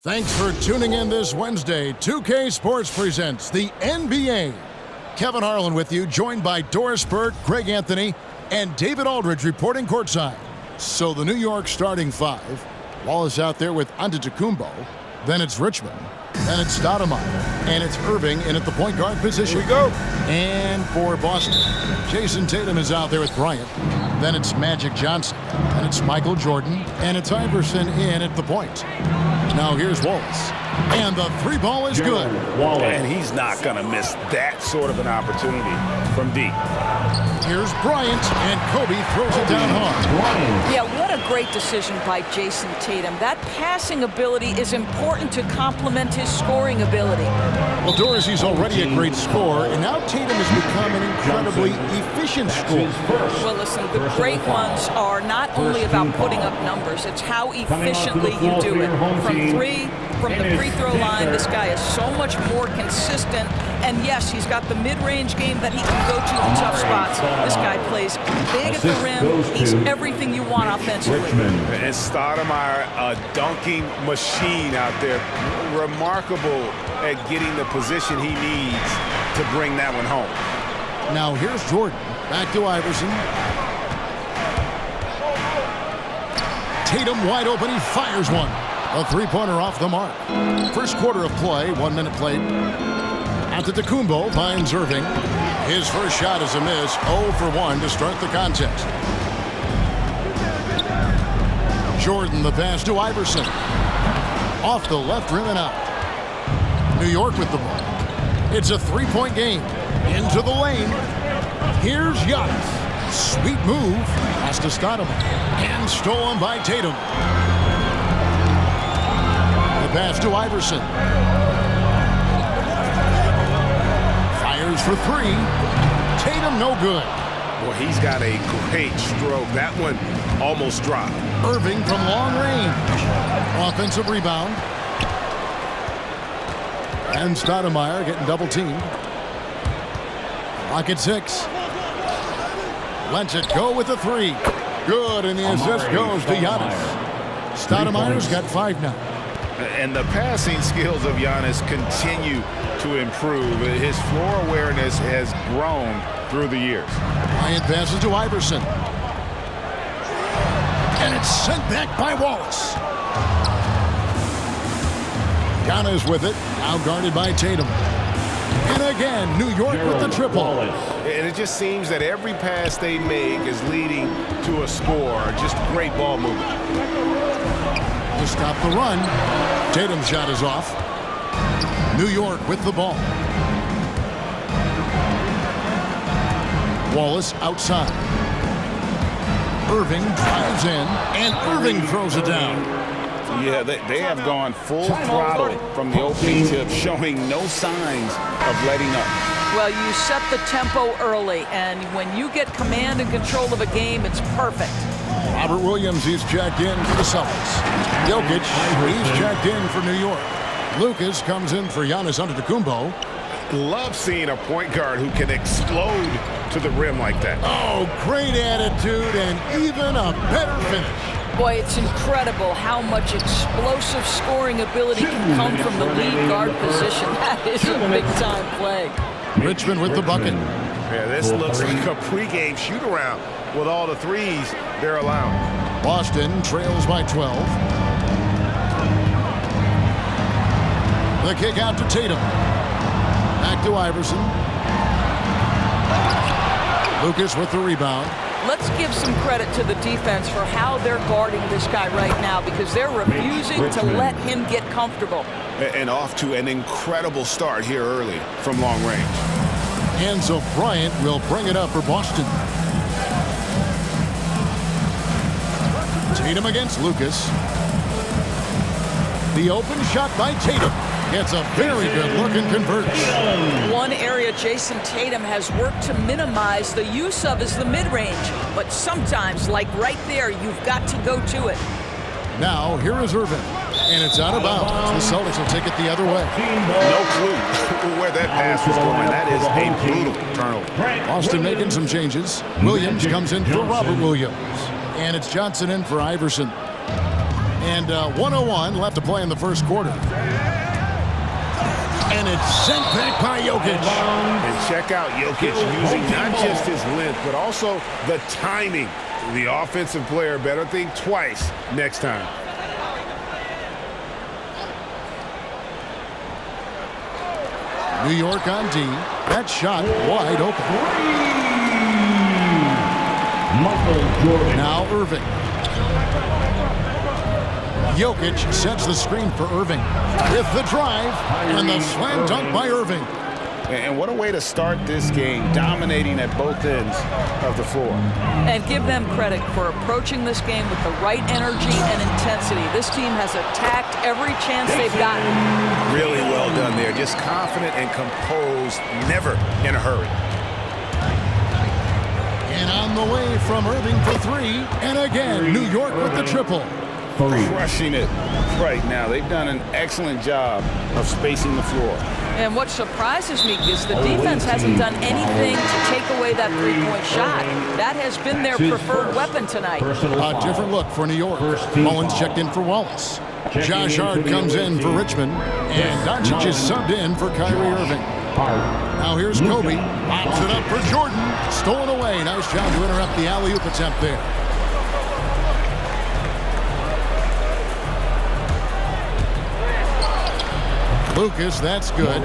Thanks for tuning in this Wednesday. 2K Sports presents the NBA. Kevin Harlan with you, joined by Doris Burke, Greg Anthony, and David Aldridge reporting courtside. So the New York starting five. Wallace out there with Antetokounmpo. Then it's Richmond. Then it's Stoudemire. And it's Irving in at the point guard position. Here we go. And for Boston, Jayson Tatum is out there with Bryant. Then it's Magic Johnson. Then it's Michael Jordan. And it's Iverson in at the point. Now here's Wallace. And the three ball is good. And he's not going to miss that sort of an opportunity from deep. Here's Bryant, and Kobe throws it down hard. Yeah, what a great decision by Jayson Tatum. That passing ability is important to complement his scoring ability. Well, Doris, he's already a great scorer, and now Tatum has become an incredibly efficient scorer. Well, listen, the great ones are not only about putting up numbers, it's how efficiently you do it. From three, from the free throw line, this guy is so much more consistent. And yes, he's got the mid-range game that he can go to in tough spots. This guy plays big at the rim. He's everything you want offensively. And Stoudemire, a dunking machine out there. Remarkable at getting the position he needs to bring that one home. Now here's Jordan. Back to Iverson. Tatum wide open. He fires one. A three-pointer off the mark. First quarter of play. 1 minute played. Antetokounmpo finds Irving. His first shot is a miss. 0 for 1 to start the contest. Jordan the pass to Iverson. Off the left rim and out. New York with the ball. It's a three-point game. Into the lane. Here's Giannis. Sweet move. Pass to Stoudemire. And stolen by Tatum. The pass to Iverson. Fires for three. Tatum no good. Well, he's got a great stroke. That one almost dropped. Irving from long range. Offensive rebound. And Stoudemire getting double teamed. Clock at 6. Lets it go with a three. Good, and the assist goes to Giannis. Stoudemire's got 5 now. And the passing skills of Giannis continue to improve. His floor awareness has grown through the years. Bryant passes to Iverson. And it's sent back by Wallace. Giannis with it, now guarded by Tatum. And again, New York with the triple. And it just seems that every pass they make is leading to a score. Just great ball movement. To stop the run. Tatum's shot is off. New York with the ball. Wallace outside. Irving drives in, and Irving throws it down. Yeah, they have gone full throttle from the opening tip, showing no signs of letting up. Well, you set the tempo early, and when you get command and control of a game, it's perfect. Robert Williams, he's checked in for the Celtics. Jokic, he's checked in for New York. Lucas comes in for Giannis Antetokounmpo. Love seeing a point guard who can explode to the rim like that. Oh, great attitude and even a better finish. Boy, it's incredible how much explosive scoring ability can come from the lead guard position. That is a big-time play. Richmond with the bucket. Yeah, this looks like a pregame shoot-around with all the threes they're allowing. Boston trails by 12. The kick out to Tatum. Back to Iverson. Lucas with the rebound. Let's give some credit to the defense for how they're guarding this guy right now, because they're refusing to let him get comfortable. And off to an incredible start here early from long range. And so Bryant will bring it up for Boston. Tatum against Lucas. The open shot by Tatum. Gets a very good look and converts. One area Jayson Tatum has worked to minimize the use of is the mid-range. But sometimes, like right there, you've got to go to it. Now, here is Irving. And it's out of bounds. The Celtics will take it the other way. No clue where that pass was going. That is a brutal turnover. Boston making some changes. Williams comes in for Robert Williams. And it's Johnson in for Iverson. And 1:01 left to play in the first quarter. And it's sent back by Jokic. And check out Jokic using not just his length, but also the timing. The offensive player better think twice next time. New York on D. That shot wide open. Now Irving. Jokic sets the screen for Irving. With the drive and the slam dunk by Irving. And what a way to start this game, dominating at both ends of the floor. And give them credit for approaching this game with the right energy and intensity. This team has attacked every chance they've gotten. Really well done there. Just confident and composed, never in a hurry. And on the way from Irving for three. And again, New York with the triple. Crushing it right now. They've done an excellent job of spacing the floor. And what surprises me is the defense hasn't done anything to take away that three-point shot. That has been their preferred weapon tonight. A different look for New York. Mullins checked in for Wallace. Josh Hart comes in for Richmond. And Doncic is subbed in for Kyrie Irving. Now here's Kobe. Pops it up for Jordan. Stolen away. Nice job to interrupt the alley-oop attempt there. Lucas, that's good.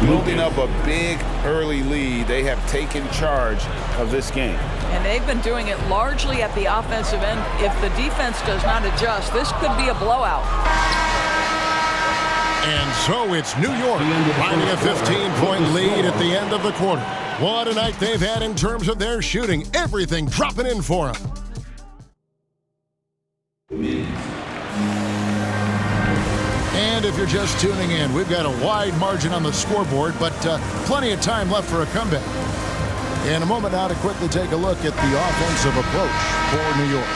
Building up a big early lead. They have taken charge of this game. And they've been doing it largely at the offensive end. If the defense does not adjust, this could be a blowout. And so it's New York finding a 15-point lead at the end of the quarter. What a night they've had in terms of their shooting. Everything dropping in for them. And if you're just tuning in, we've got a wide margin on the scoreboard, but plenty of time left for a comeback. In a moment now to quickly take a look at the offensive approach for New York.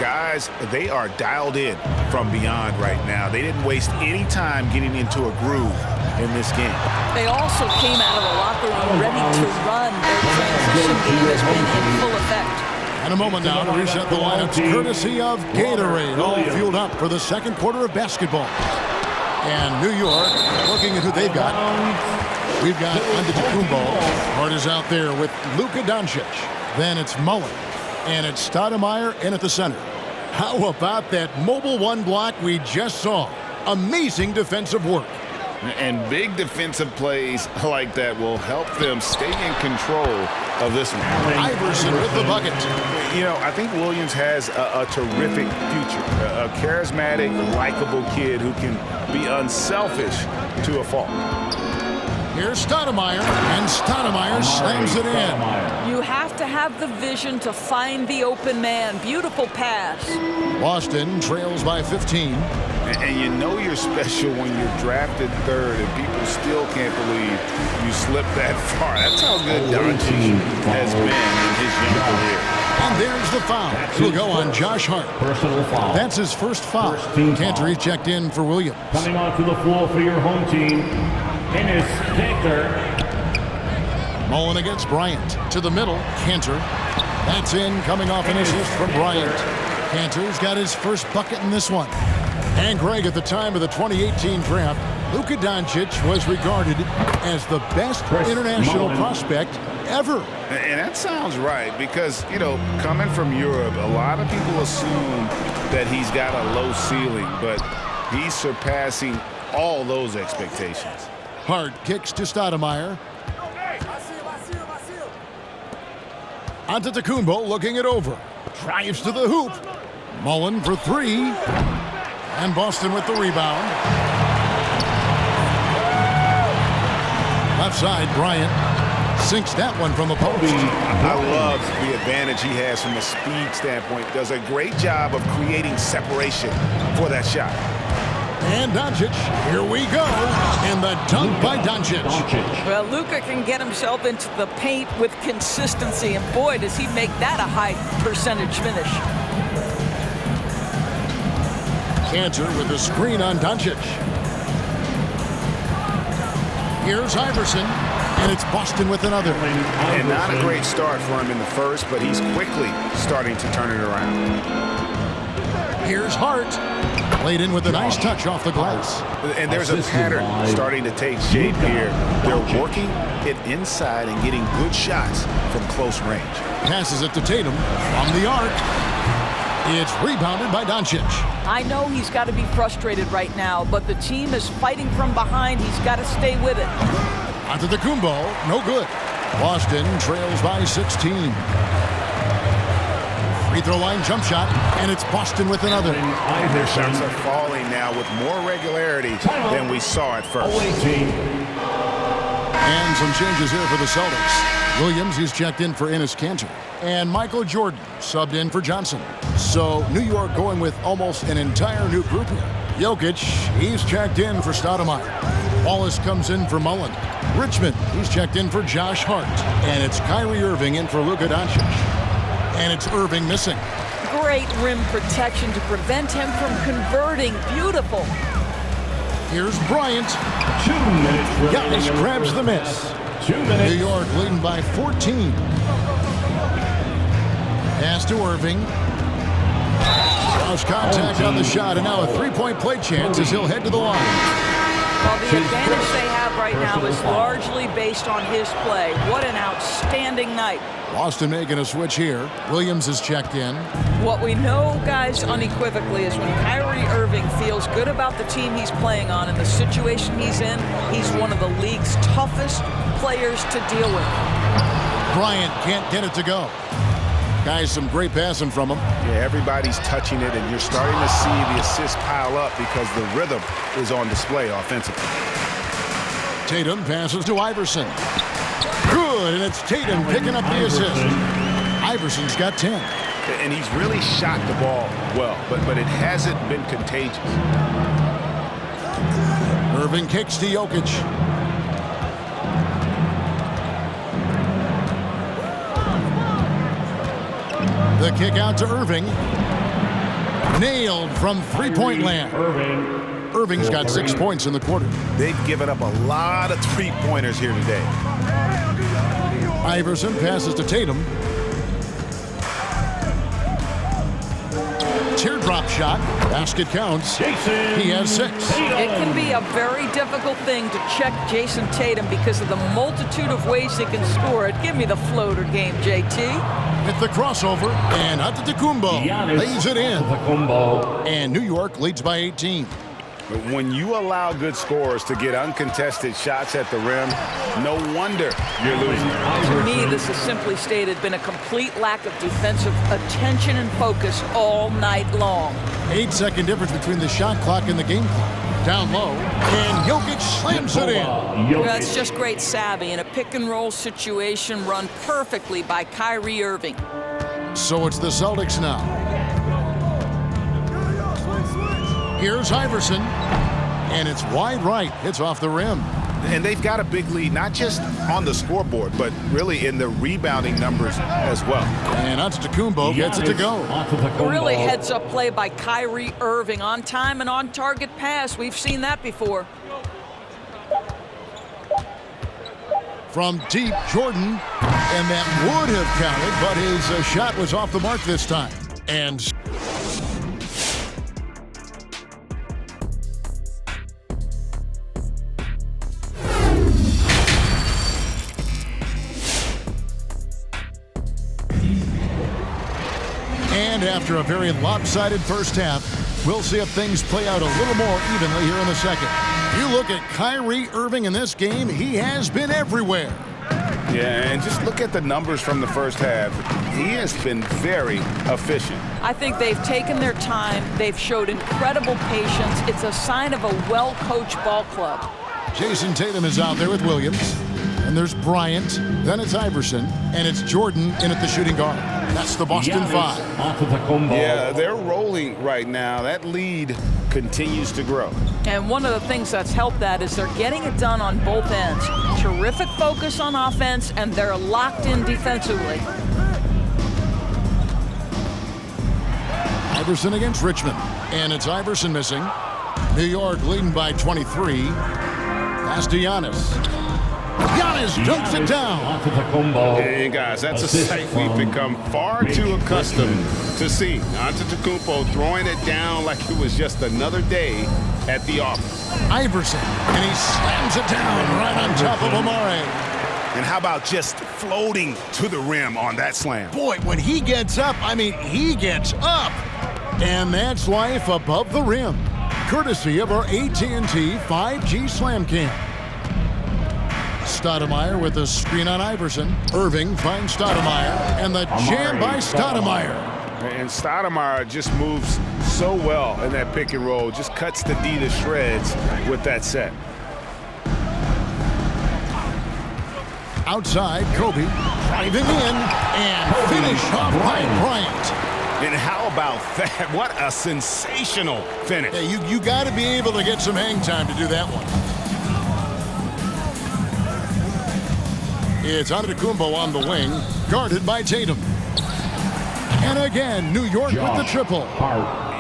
Guys, they are dialed in from beyond right now. They didn't waste any time getting into a groove in this game. They also came out of the locker room ready to run. Their transition game has been in full effect. And a moment now to reset the lineups, courtesy of Gatorade, all fueled up for the second quarter of basketball. And New York, looking at who they've got. We've got Antetokounmpo. Hart is out there with Luka Doncic. Then it's Mullen. And it's Stoudemire in at the center. How about that mobile one block we just saw? Amazing defensive work. And big defensive plays like that will help them stay in control of this one. Iverson with the bucket. You know, I think Williams has a terrific future. A charismatic, likable kid who can be unselfish to a fault. Here's Stoudemire, and Stoudemire slams it in. You have to have the vision to find the open man. Beautiful pass. Boston trails by 15. And you know you're special when you're drafted third and people still can't believe you slipped that far. That's how good Doncic has been in his young career. And there's the foul. He'll go on Josh Hart. Personal foul. That's his first foul. Cantor is checked in for Williams. Coming onto the floor for your home team, Enes Kanter. Mullen against Bryant. To the middle, Cantor. That's in, coming off an assist from Bryant. Cantor's got his first bucket in this one. And Greg, at the time of the 2018 draft, Luka Doncic was regarded as the best international prospect ever. And that sounds right because, you know, coming from Europe, a lot of people assume that he's got a low ceiling, but he's surpassing all those expectations. Hart kicks to Stoudemire. Antetokounmpo looking it over. Drives to the hoop. Mullen for three. And Boston with the rebound. Left side, Bryant sinks that one from the post. I love the advantage he has from a speed standpoint. Does a great job of creating separation for that shot. And Doncic, here we go, and the dunk by Doncic. Well, Luka can get himself into the paint with consistency, and boy, does he make that a high percentage finish. Cantor with the screen on Doncic. Here's Iverson. And it's Boston with another. And not a great start for him in the first, but he's quickly starting to turn it around. Here's Hart. Played in with a nice touch off the glass. And there's a pattern starting to take shape here. They're working it inside and getting good shots from close range. Passes it to Tatum from the arc. It's rebounded by Doncic. I know he's got to be frustrated right now, but the team is fighting from behind. He's got to stay with it. Antetokounmpo, no good. Boston trails by 16. Free throw line jump shot, and it's Boston with another. Their shots are falling now with more regularity than we saw at first. And some changes here for the Celtics. Williams, he's checked in for Enes Kanter. And Michael Jordan subbed in for Johnson. So New York going with almost an entire new group here. Jokic, he's checked in for Stoudemire. Wallace comes in for Mullen. Richmond, he's checked in for Josh Hart. And it's Kyrie Irving in for Luka Doncic. And it's Irving missing. Great rim protection to prevent him from converting. Beautiful. Here's Bryant. 2 minutes. Giannis grabs the miss. 2 minutes. New York leading by 14. Pass to Irving. Cross contact on the shot, and now a three-point play chance as he'll head to the line. Well, the advantage they have right now is largely based on his play. What an outstanding night. Boston making a switch here. Williams is checked in. What we know, guys, unequivocally is when Kyrie Irving feels good about the team he's playing on and the situation he's in, he's one of the league's toughest players to deal with. Bryant can't get it to go. Guys, some great passing from him. Yeah, everybody's touching it, and you're starting to see the assists pile up because the rhythm is on display offensively. Tatum passes to Iverson. Good, and it's Tatum picking up the assist. Iverson's got 10. And he's really shot the ball well, but it hasn't been contagious. Irving kicks to Jokic. The kick out to Irving. Nailed from three-point land. Irving's got 6 points in the quarter. They've given up a lot of three-pointers here today. Iverson passes to Tatum. Teardrop shot. Basket counts. Jayson. He has 6. It can be a very difficult thing to check Jayson Tatum because of the multitude of ways he can score it. Give me the floater game, JT. With the crossover, and Antetokounmpo lays it in. And New York leads by 18. But when you allow good scorers to get uncontested shots at the rim, no wonder you're losing. To me, this has simply stated been a complete lack of defensive attention and focus all night long. 8-second difference between the shot clock and the game clock. Down low, and Jokic slams it in. That's just great savvy in a pick-and-roll situation run perfectly by Kyrie Irving. So it's the Celtics now. Here's Iverson, and it's wide right. It's off the rim. And they've got a big lead, not just on the scoreboard, but really in the rebounding numbers as well. And Antetokounmpo gets it to go. Really heads-up play by Kyrie Irving. On time and on-target pass. We've seen that before. From deep, Jordan, and that would have counted, but his shot was off the mark this time. And after a very lopsided first half, we'll see if things play out a little more evenly here in the second. You look at Kyrie Irving in this game, he has been everywhere. Yeah, and just look at the numbers from the first half. He has been very efficient. I think they've taken their time. They've showed incredible patience. It's a sign of a well-coached ball club. Jayson Tatum is out there with Williams. And there's Bryant, then it's Iverson, and it's Jordan in at the shooting guard. That's the Boston 5. Yeah, they're rolling right now. That lead continues to grow. And one of the things that's helped that is they're getting it done on both ends. Terrific focus on offense, and they're locked in defensively. Iverson against Richmond, and it's Iverson missing. New York leading by 23. Pass to Giannis. Giannis dunks it down. Hey guys, that's a sight we've become far too accustomed to seeing. Antetokounmpo throwing it down like it was just another day at the office. Iverson, and he slams it down right on top of Amare. And how about just floating to the rim on that slam? Boy, when he gets up, I mean, he gets up. And that's life above the rim, courtesy of our AT&T 5G Slam Cam. Stoudemire with a screen on Iverson. Irving finds Stoudemire, and the jam by Stoudemire. And Stoudemire just moves so well in that pick and roll, just cuts the D to shreds with that set. Outside, Kobe driving in and finish off by Bryant. And how about that? What a sensational finish. Yeah, you got to be able to get some hang time to do that one. It's Antetokounmpo on the wing, guarded by Tatum. And again, New York with the triple.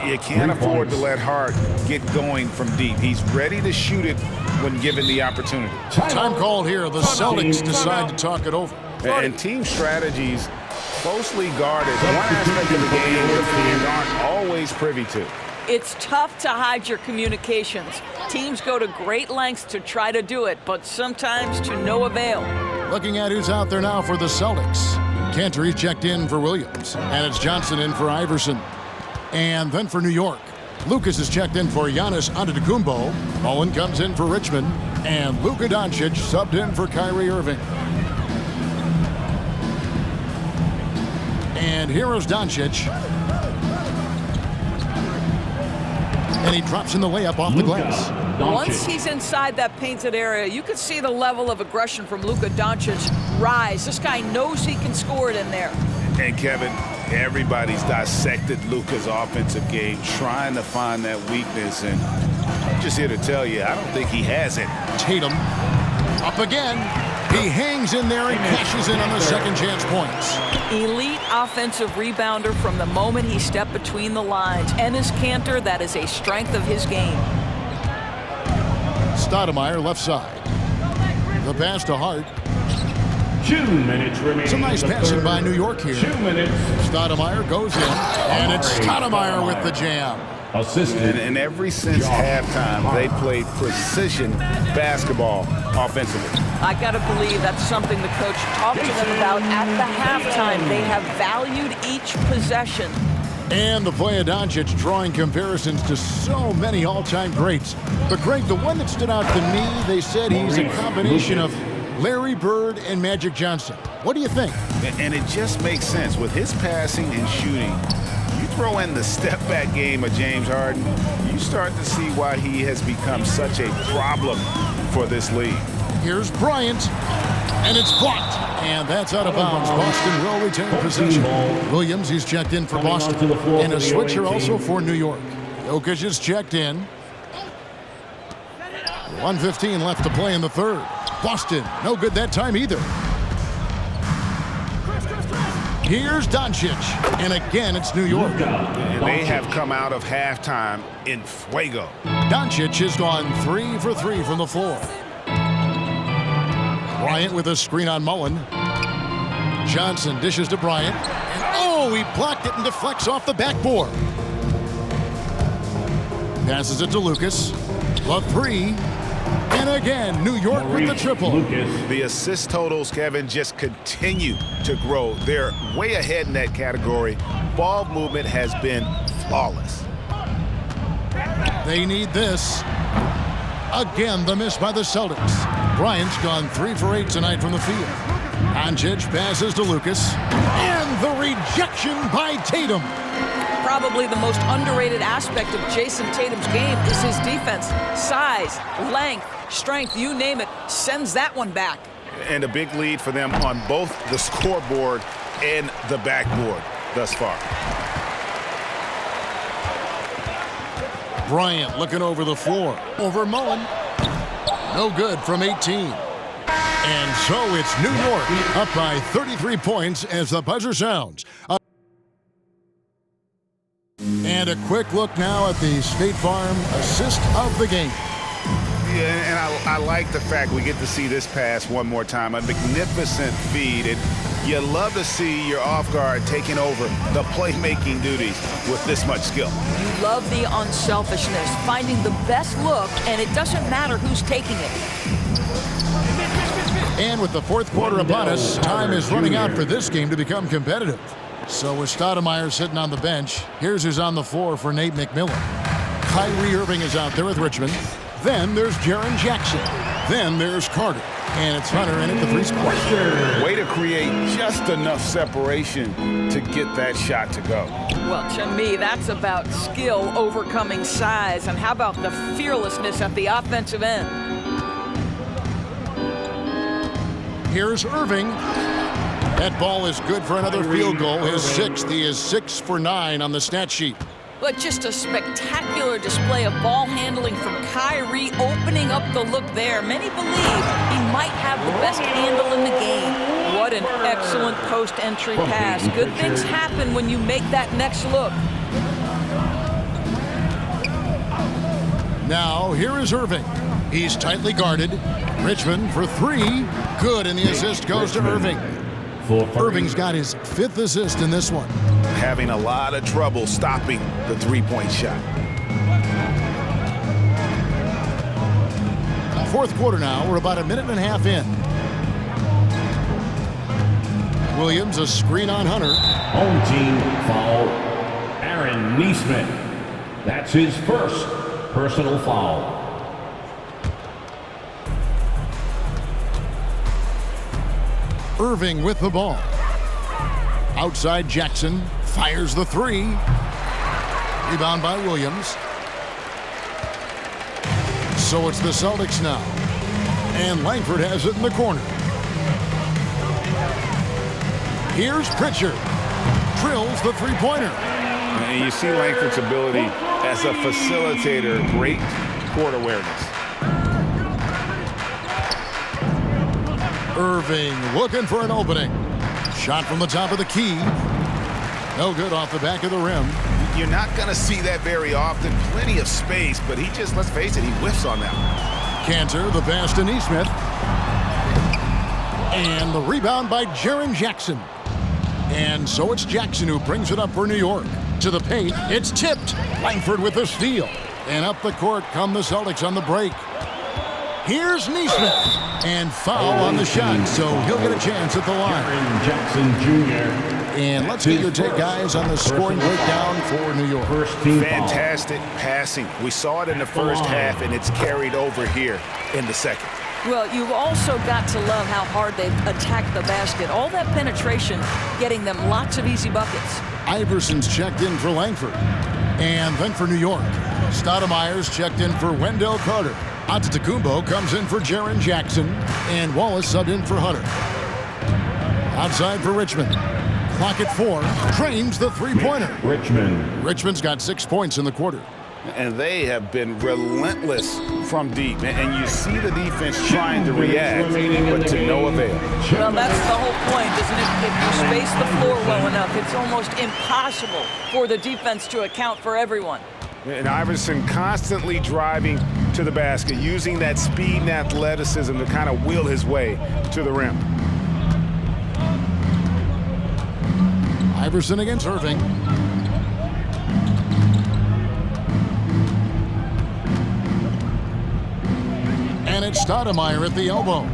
You can't afford to let Hart get going from deep. He's ready to shoot it when given the opportunity. Time called here. The Celtics decide to talk it over. And team strategies closely guarded. One aspect of the game the fans aren't always privy to. It's tough to hide your communications. Teams go to great lengths to try to do it, but sometimes to no avail. Looking at who's out there now for the Celtics. Cantor checked in for Williams, and it's Johnson in for Iverson. And then for New York, Lucas is checked in for Giannis Antetokounmpo. Owen comes in for Richmond, and Luka Doncic subbed in for Kyrie Irving. And here is Doncic. And he drops in the layup off the glass. Once he's inside that painted area, you can see the level of aggression from Luka Doncic rise. This guy knows he can score it in there. And Kevin, everybody's dissected Luka's offensive game, trying to find that weakness. And I'm just here to tell you, I don't think he has it. Tatum up again. He hangs in there and cashes in on the second chance points. Elite offensive rebounder from the moment he stepped between the lines. Enes Kanter, that is a strength of his game. Stoudemire left side. The pass to Hart. 2 minutes remaining. Some nice passing by New York here. 2 minutes. Stoudemire goes in, and it's Stoudemire with the jam. Assisted. And ever since halftime, they played precision basketball offensively. I got to believe that's something the coach talked to them about at the halftime. They have valued each possession. And the play of Doncic drawing comparisons to so many all-time greats. But Greg, the one that stood out to me, they said he's a combination of Larry Bird and Magic Johnson. What do you think? And it just makes sense. With his passing and shooting, you throw in the step-back game of James Harden, you start to see why he has become such a problem for this league. Here's Bryant, and it's blocked. And that's out of bounds. Boston will retain possession. Williams, he's checked in for Boston. And a switcher also for New York. Jokic is checked in. 1:15 left to play in the third. Boston, no good that time either. Here's Doncic, and again it's New York. And they have come out of halftime in fuego. Doncic has gone 3 for 3 from the floor. Bryant with a screen on Mullen. Johnson dishes to Bryant. And oh, he blocked it and deflects off the backboard. Passes it to Lucas. The three. And again, New York with the triple. The assist totals, Kevin, just continue to grow. They're way ahead in that category. Ball movement has been flawless. They need this. Again, the miss by the Celtics. Bryant's gone 3 for 8 tonight from the field. Doncic passes to Lucas. And the rejection by Tatum. Probably the most underrated aspect of Jayson Tatum's game is his defense. Size, length, strength, you name it, sends that one back. And a big lead for them on both the scoreboard and the backboard thus far. Bryant looking over the floor. Over Mullen. No good from 18. And so it's New York up by 33 points as the buzzer sounds. And a quick look now at the State Farm assist of the game. Yeah, and I like the fact we get to see this pass one more time. A magnificent feed. And you love to see your off guard taking over the playmaking duties with this much skill. You love the unselfishness, finding the best look, and it doesn't matter who's taking it. And with the fourth quarter upon us, time is running out for this game to become competitive. So with Stoudemire sitting on the bench, here's who's on the floor for Nate McMillan. Kyrie Irving is out there with Richmond. Then there's Jaren Jackson. Then there's Carter. And it's Hunter in at the free spot. Way to create just enough separation to get that shot to go. Well, to me, that's about skill overcoming size. And how about the fearlessness at the offensive end? Here's Irving. That ball is good for another field goal. His sixth. He is 6 for 9 on the stat sheet. But just a spectacular display of ball handling from Kyrie, opening up the look there. Many believe he might have the best handle in the game. What an excellent post-entry pass. Good things happen when you make that next look. Now, here is Irving. He's tightly guarded. Richmond for 3. Good, and the assist goes to Irving. Irving's got his 5th assist in this one. Having a lot of trouble stopping the three-point shot. Fourth quarter now. We're about a minute and a half in. Williams, a screen on Hunter. Home team foul. Aaron Neesmith. That's his first personal foul. Irving with the ball. Outside Jackson. Fires the 3. Rebound by Williams. So it's the Celtics now. And Langford has it in the corner. Here's Pritchard. Drills the three-pointer. And you see Langford's ability as a facilitator. Great court awareness. Irving looking for an opening. Shot from the top of the key. No good off the back of the rim. You're not going to see that very often. Plenty of space, but he just, let's face it, he whiffs on that one. Cantor, the pass to Neesmith. And the rebound by Jaren Jackson. And so it's Jackson who brings it up for New York. To the paint, it's tipped. Langford with the steal. And up the court come the Celtics on the break. Here's Neesmith. And foul on the shot, so he'll get a chance at the line. Jaren Jackson Jr. And let's get your take, guys, on the scoring breakdown for New York. First team Fantastic passing. We saw it in the first half, and it's carried over here in the second. Well, you've also got to love how hard they've attacked the basket. All that penetration, getting them lots of easy buckets. Iverson's checked in for Langford. And then for New York, Stoudemire's checked in for Wendell Carter. Antetokounmpo comes in for Jaren Jackson. And Wallace subbed in for Hunter. Outside for Richmond. Clock at 4. Trains the three-pointer. Richmond's got 6 points in the quarter. And they have been relentless from deep. And you see the defense trying to react, but to no avail. Well, that's the whole point, isn't it? If you space the floor well enough, it's almost impossible for the defense to account for everyone. And Iverson constantly driving to the basket, using that speed and athleticism to kind of wheel his way to the rim. Iverson against Irving. And it's Stoudemire at the elbow.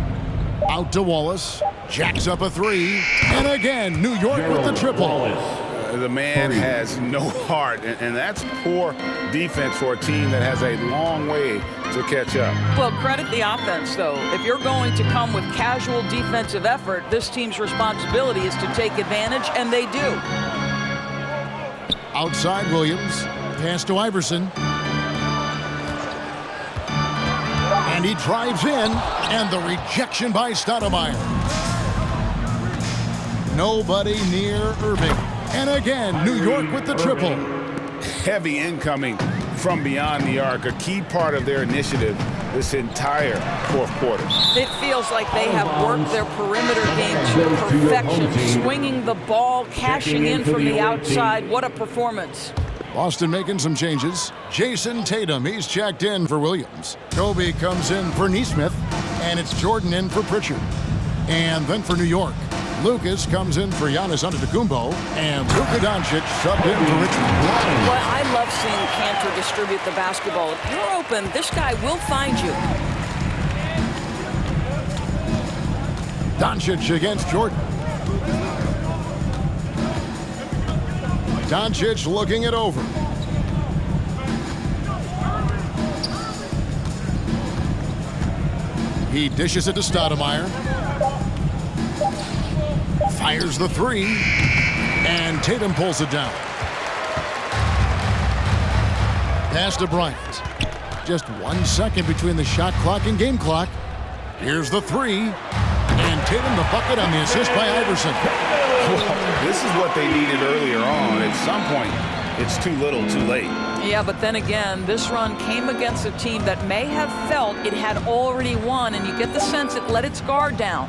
Out to Wallace. Jacks up a 3. And again, New York with the triple. The man has no heart, and that's poor defense for a team that has a long way to catch up. Well, credit the offense, though. If you're going to come with casual defensive effort, this team's responsibility is to take advantage, and they do. Outside Williams. Pass to Iverson. And he drives in, and the rejection by Stoudemire. Nobody near Irving. And again, New York with the triple. Heavy incoming from beyond the arc, a key part of their initiative this entire fourth quarter. It feels like they have worked their perimeter game to perfection, swinging the ball, cashing in from the outside. What a performance. Boston making some changes. Jayson Tatum, he's checked in for Williams. Kobe comes in for Nesmith, and it's Jordan in for Pritchard. And then for New York, Lucas comes in for Giannis Antetokounmpo, and Luka Doncic subbed in for Richmond. Well, I love seeing Cantor distribute the basketball. If you're open, this guy will find you. Doncic against Jordan. Doncic looking it over. He dishes it to Stoudemire. Fires the three. And Tatum pulls it down. Pass to Bryant. Just 1 second between the shot clock and game clock. Here's the three. And Tatum the bucket on the assist by Iverson. This is what they needed earlier on. At some point, it's too little, too late. Yeah, but then again, this run came against a team that may have felt it had already won, and you get the sense it let its guard down.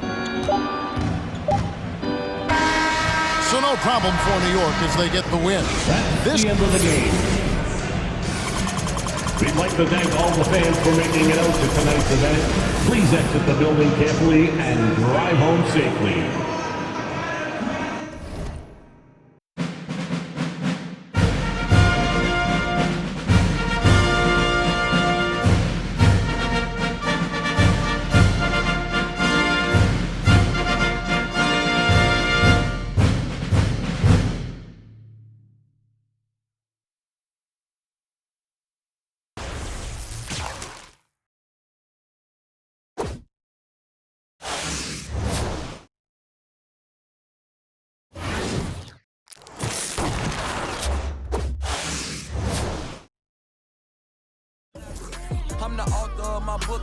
So no problem for New York as they get the win. That's the end of the game. We'd like to thank all the fans for making it out to tonight's event. Please exit the building carefully and drive home safely. I'm the author of my book.